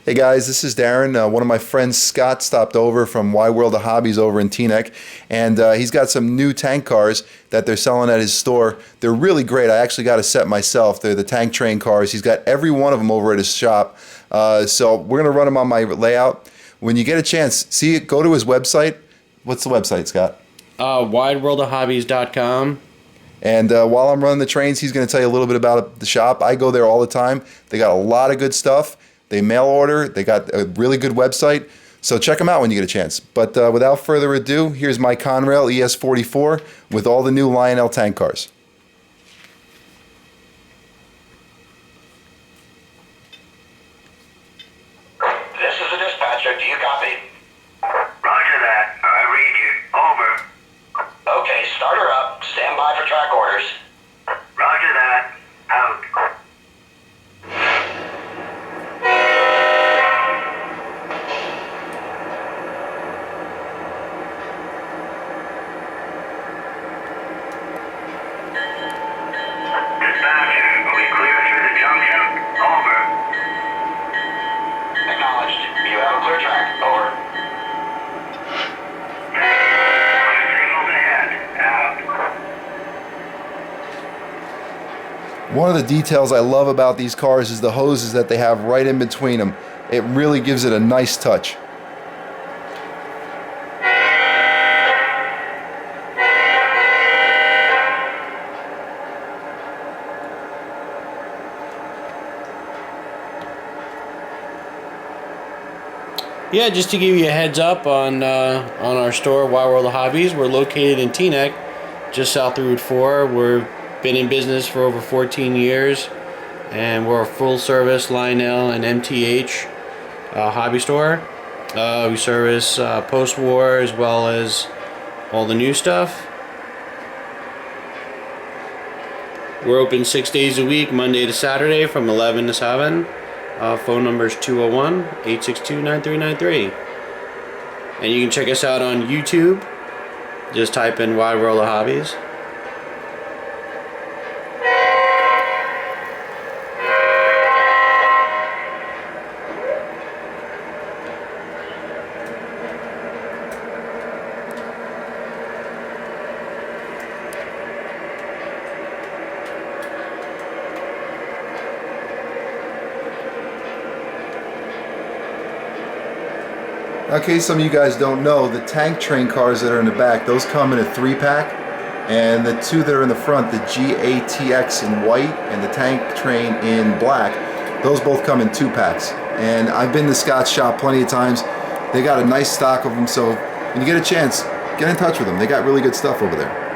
Hey guys, this is Darren. One of my friends, Scott, stopped over from Wide World of Hobbies over in Teaneck, and he's got some new tank cars that they're selling at his store. They're really great. I actually got a set myself. They're the tank train cars. He's got every one of them over at his shop. So we're gonna run them on my layout. When you get a chance, see it. Go to his website. What's the website, Scott? WideWorldOfHobbies.com. And while I'm running the trains, he's going to tell you a little bit about the shop. I go there all the time. They got a lot of good stuff. They mail order. They got a really good website. So check them out when you get a chance. But without further ado, here's my Conrail ES44 with all the new Lionel tank cars. This is the dispatcher. Do you copy? Roger that. I read you. Over. Okay, start her up. Stand by for track orders. Roger that. Out. Dispatcher, are we clear through the junction? Over. Acknowledged. You have a clear track. Over. Signals ahead. Out. One of the details I love about these cars is the hoses that they have right in between them. It really gives it a nice touch. Yeah, just to give you a heads up on our store, Wide World of Hobbies. We're located in Teaneck, just south of Route 4. We've been in business for over 14 years, and we're a full-service Lionel and MTH hobby store. We service post-war as well as all the new stuff. We're open 6 days a week, Monday to Saturday from 11 to 7. Phone number is 201-862-9393. And you can check us out on YouTube. Just type in Wide World of Hobbies. Okay, some of you guys don't know, the tank train cars that are in the back, those come in a 3-pack, and the two that are in the front, the GATX in white and the tank train in black, those both come in 2-packs. And I've been to Scott's shop plenty of times. They got a nice stock of them, so when you get a chance, get in touch with them. They got really good stuff over there.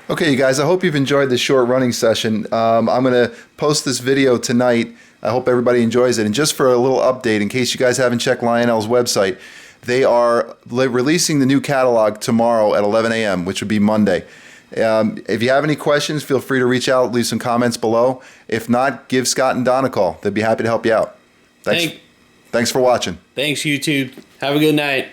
Okay, you guys, I hope you've enjoyed this short running session. I'm going to post this video tonight. I hope everybody enjoys it. And just for a little update, in case you guys haven't checked Lionel's website, they are releasing the new catalog tomorrow at 11 a.m., which would be Monday. If you have any questions, feel free to reach out, leave some comments below. If not, give Scott and Don a call. They'd be happy to help you out. Thanks for watching. Thanks, YouTube. Have a good night.